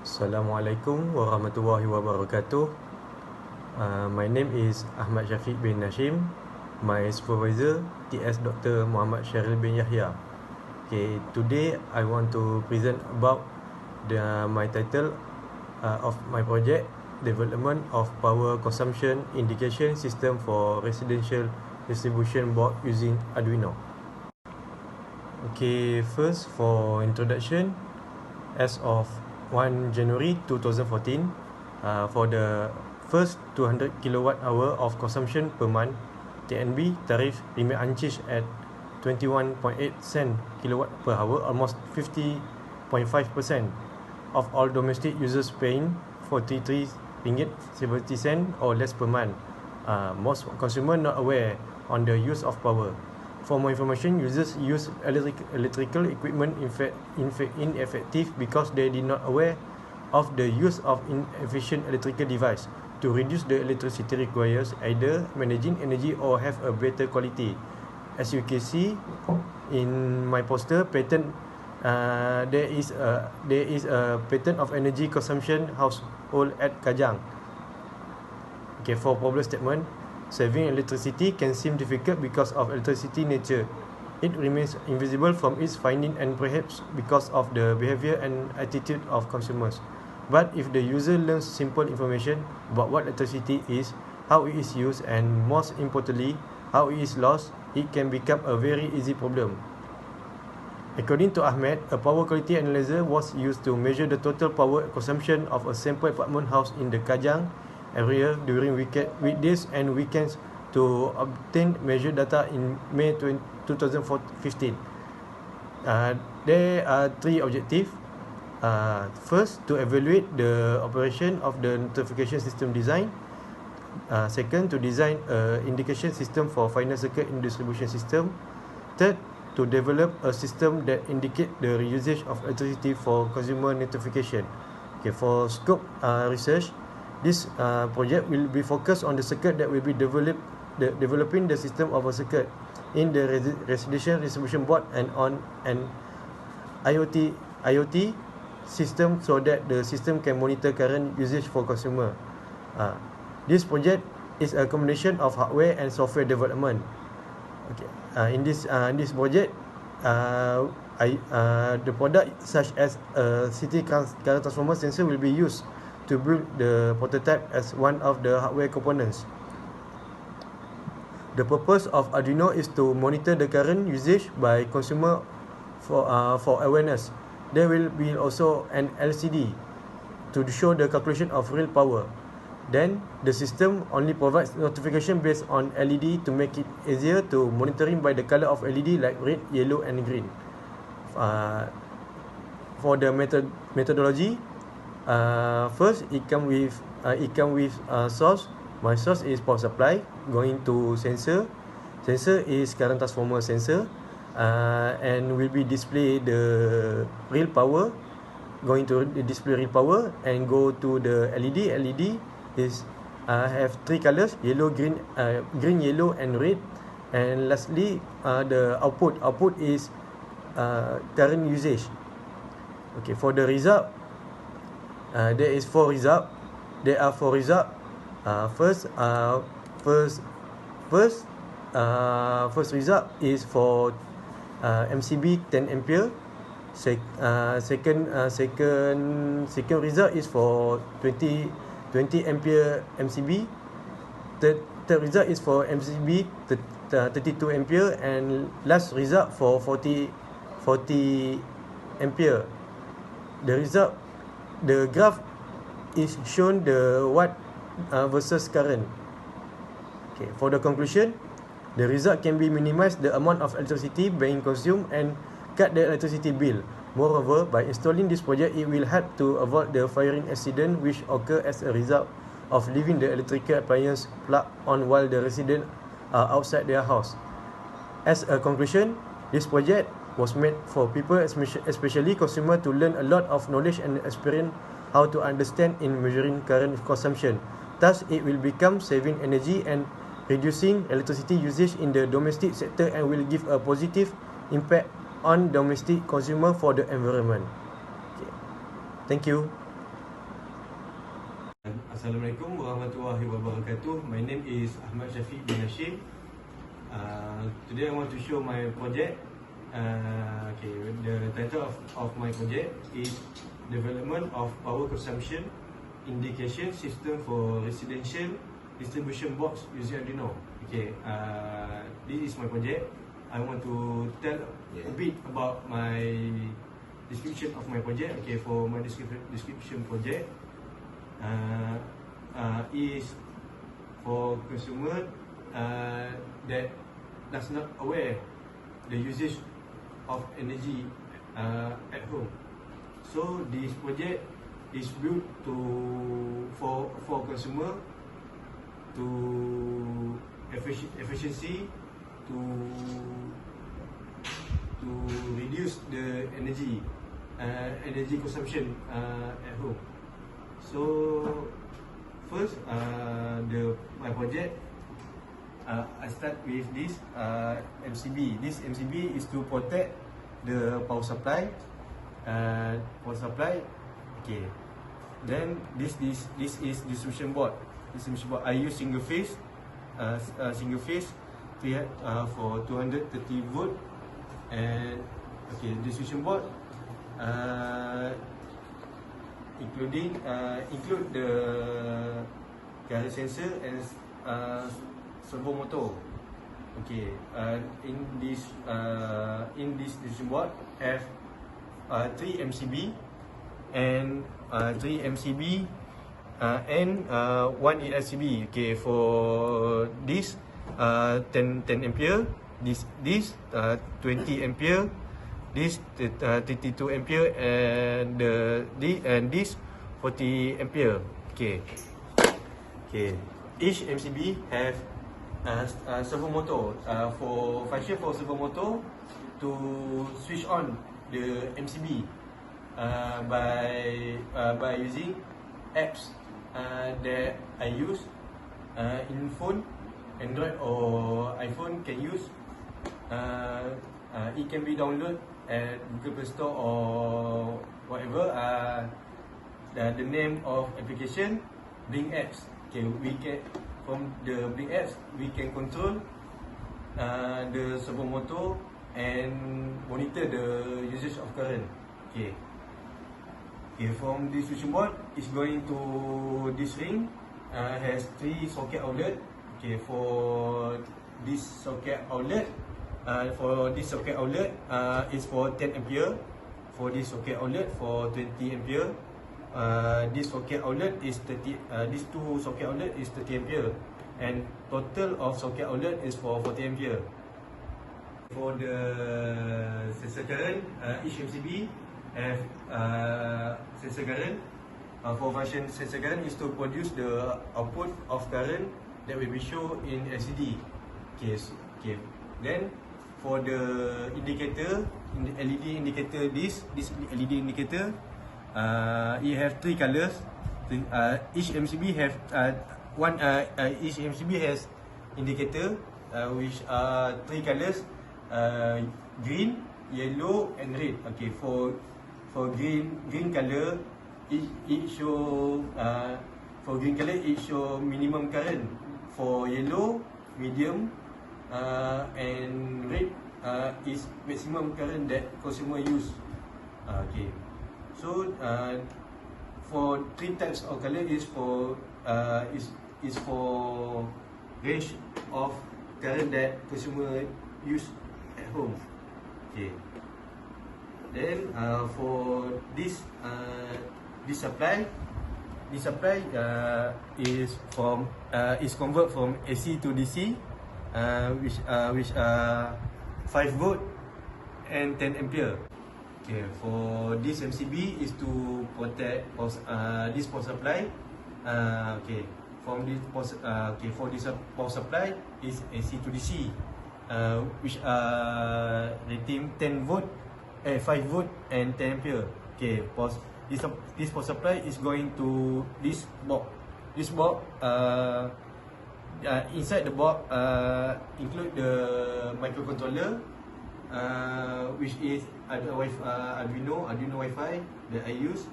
Assalamualaikum warahmatullahi wabarakatuh. My name is Ahmad Syafiq bin Nashim. My supervisor TS Dr. Muhammad Syaril bin Yahya. Okay, today I want to present about my title of my project, Development of Power Consumption Indication System for Residential Distribution Board using Arduino. Okay, first for introduction, as of 1 January 2014, for the first 200 kilowatt hour of consumption per month, TNB tariff remain unchanged at 21.8 cent kilowatt per hour, almost 50.5% of all domestic users paying 43 ringgit 70 cent or less per month. Most consumers not aware on the use of power. For more information, users use electrical equipment ineffective because they did not aware of the use of inefficient electrical device. To reduce the electricity requires either managing energy or have a better quality. As you can see in my poster pattern, there is a pattern of energy consumption household at Kajang. Okay, for problem statement, saving electricity can seem difficult because of electricity nature. It remains invisible from its finding and perhaps because of the behavior and attitude of consumers. But if the user learns simple information about what electricity is, how it is used, and most importantly, how it is lost, it can become a very easy problem. According to Ahmed, a power quality analyzer was used to measure the total power consumption of a sample apartment house in the Kajang area during weekdays and weekends to obtain measured data in May 2015. There are three objectives. First, to evaluate the operation of the notification system design. Second, to design an indication system for final circuit in distribution system. Third, to develop a system that indicate the usage of electricity for consumer notification. Okay, for scope research, this project will be focused on the circuit that will be developing the system of a circuit in the residential distribution board and on an IoT system so that the system can monitor current usage for consumer. This project is a combination of hardware and software development. Okay, in this project, the product such as a city current transformer sensor will be used to build the prototype as one of the hardware components. The purpose of Arduino is to monitor the current usage by consumer for awareness. There will be also an LCD to show the calculation of real power. Then the system only provides notification based on LED to make it easier to monitoring by the color of LED like red, yellow and green. For the methodology, first it come with source. My source is power supply going to sensor. Sensor is current transformer sensor, and will be display the real power. Going to display real power and go to the LED. LED is have three colors: yellow, green, yellow and red. And lastly, the output is current usage. Okay, for the result, there are four results. First result is for MCB 10 ampere. Second result is for 20 ampere MCB. Third result is for MCB 32 ampere, and last result for 40 ampere. The graph is shown the watt versus current. Okay, for the conclusion, the result can be minimize the amount of electricity being consumed and cut the electricity bill. Moreover, by installing this project, it will help to avoid the firing accident which occur as a result of leaving the electrical appliance plugged on while the residents are outside their house. As a conclusion, this project was made for people, especially consumers, to learn a lot of knowledge and experience how to understand in measuring current consumption. Thus, it will become saving energy and reducing electricity usage in the domestic sector and will give a positive impact on domestic consumer for the environment. Okay. Thank you. Assalamualaikum warahmatullahi wabarakatuh. My name is Ahmad Syafiq bin Hashim. Today I want to show my project. The title of my project is Development of Power Consumption Indication System for Residential Distribution Box using Arduino. This is my project. I want to tell a bit about my description of my project. For my description project is for consumer that does not aware the usage of energy at home. So this project is built for consumer to efficiency to reduce the energy consumption at home. So first, my project, I start with this MCB. This MCB is to protect the power supply. Then this is distribution board. I use single phase for 230 volt. And distribution board include the current sensor and servo motor. In this distribution board have 3 MCB and 1 ELCB. For this 10 ampere, this 20 ampere, this 32 ampere, and this 40 ampere. Each MCB have servo motor. For function for servo motor to switch on the MCB by using apps that I use in phone, Android or iPhone can use. It can be downloaded at Google Play Store or whatever. The name of application, Blink Apps. We can, from the Blink Apps, we can control the servo motor and monitor the usage of current. From this switching board, it's going to this ring. Has 3 socket outlet. For this socket outlet, is for 10 ampere. For this socket outlet for 20 ampere. This socket outlet is 30. These 2 socket outlet is 30 ampere, and total of socket outlet is for 40 ampere. For the sensor current, each MCB have sensor current. For function sensor current is to produce the output of current that will be shown in LCD. Then for the indicator, in the LED indicator, this LED indicator, it have 3 colors. Each MCB have each MCB has indicator which are 3 colors: green, yellow, and red. For green color, it show minimum current. For yellow, medium, and red is maximum current that consumer use. So for 3 types of color is for range of current that consumer use at home. Then for this supply is convert from AC to DC, which 5 volt and 10 ampere. For this MCB is to protect this power supply. For this power supply is AC to DC, which rating 10 volt, 5 volt and 10 ampere. This power supply is going to this box. This box, inside the box include the microcontroller, which is Arduino Wi-Fi that I use,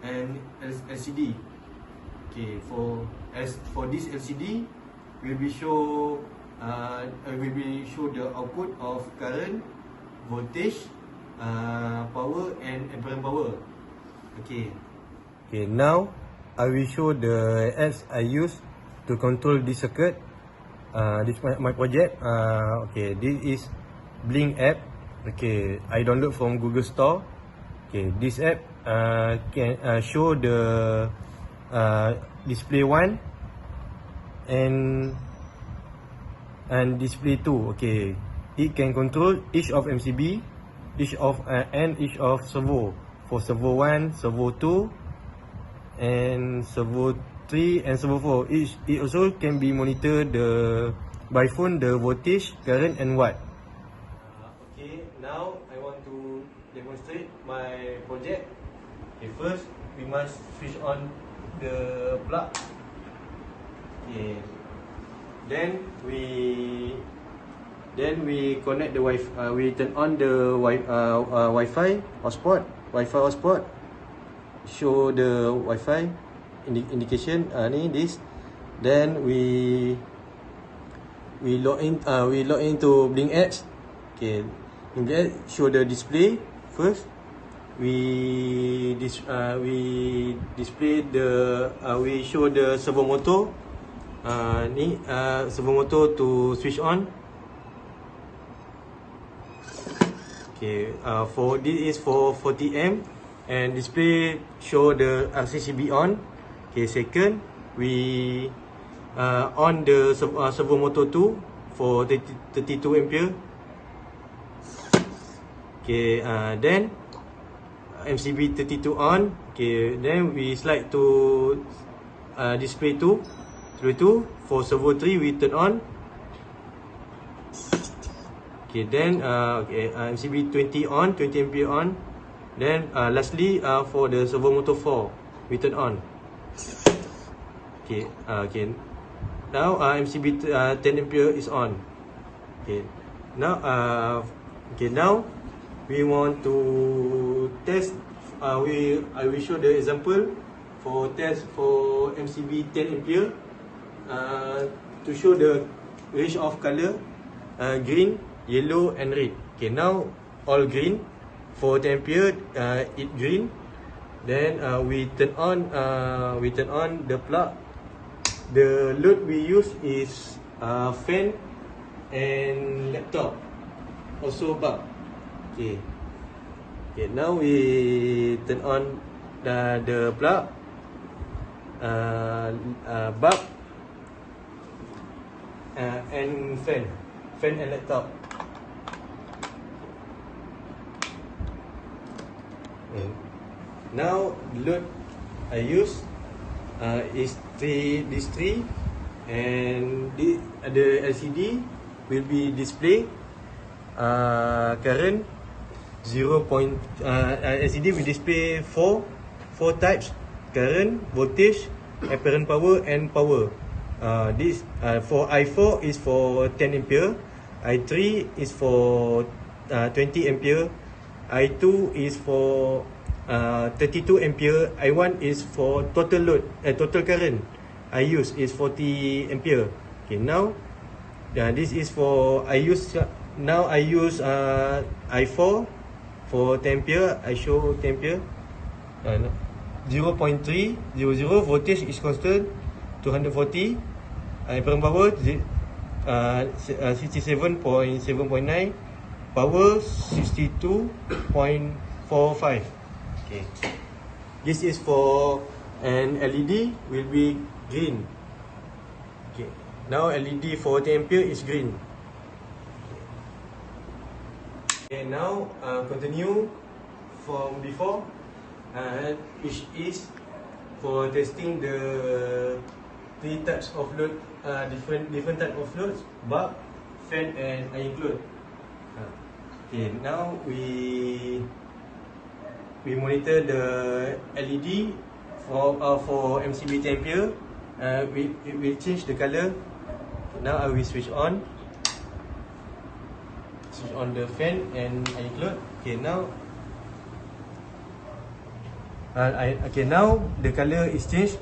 and LCD. Okay, for this LCD, will be show the output of current, voltage, power and apparent power. Okay. Okay, now I will show the apps I use to control this circuit. This my project. Okay, this is Blink app. Okay, I download from Google Store. Okay, this app can show the display 1 and display 2. Okay, it can control each of MCB, each of servo. For servo 1, servo 2 and servo 3 and servo 4. It also can be monitor by phone the voltage, current and watt. Okay, now I want to demonstrate my project. Okay, first we must switch on the plug. Okay, then we connect the Wi-Fi. We turn on the Wi-Fi hotspot. Show the Wi-Fi indication. This. Then we log into Blink apps. Okay, in Blink show the display first. We show the servo motor. Servo motor to switch on. Okay, for this is for 40 amp and display show the RCCB on. Okay, second we on the servo motor 2 for 32 ampere. Okay, then MCB 32 on. Okay, then we slide to display 2 for servo 3 we turn on. Okay, then MCB 20 on, 20 ampere on. Then lastly for the servo motor 4 we turn on. Okay, now MCB 10 ampere is on. Okay, now we want to test. I will show the example for test for MCB 10 ampere to show the range of color, green, yellow and red. Okay, now all green. For 10 ampere, it green. Then we turn on the plug. The load we use is fan and laptop, also bulb. Okay. Okay, now we turn on the plug, bulb and fan and laptop. Now load I use is this 3 and the LCD will be display current 0. LCD will display 4 types: current, voltage, apparent power and power. This for I4 is for 10 ampere, I3 is for 20 ampere, I2 is for 32 ampere, I1 is for total load, total current I use is 40 ampere. Okay, now this is for I use I4 for 10 ampere. I show 10 ampere. 0.300, voltage is constant 240, apparent power 67.7.9, power 62.45. Okay, this is for an LED will be green. Okay, now LED for 10 ampere is green. Okay, now continue from before, which is for testing the 3 types of load, different type of loads: bulb, fan and include. Okay, now we monitor the LED for MCB 10 ampere. It will change the color. Now I will switch on the fan and include. Okay, now now the color is changed.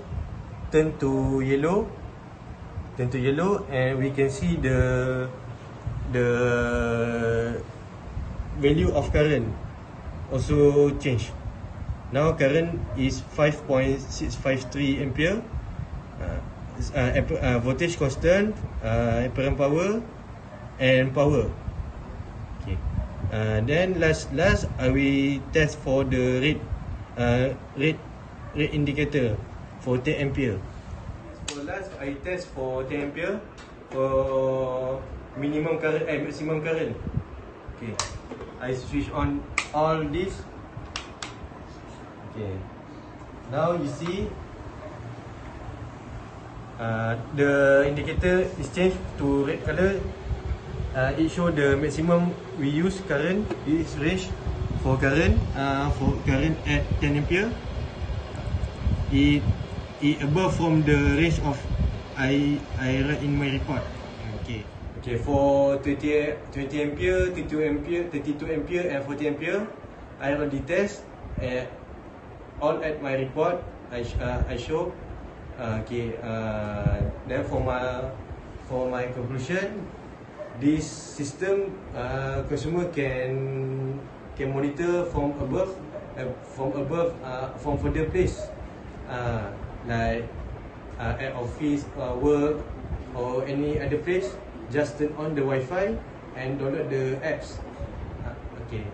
turn to yellow, and we can see the value of current also change. Now current is 5.653 ampere. Voltage constant, apparent power, and power. Okay. Then last we test for the rate indicator for 10 ampere. For last, I test for 10 ampere for minimum current, maximum current. Okay. I switch on all this. Okay. Now you see the indicator is changed to red color. It show the maximum we use current. This range for current at 10 ampere. It above from the range of I write in my report. Okay, for 20 ampere, 32 ampere, and 40 ampere, I already test all at my report. I show. Then for my conclusion, this system consumer can monitor from above, from further place, like at office, work, or any other place. Just turn on the Wi-Fi and download the apps. Okay,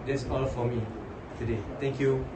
that's all for me today. Thank you.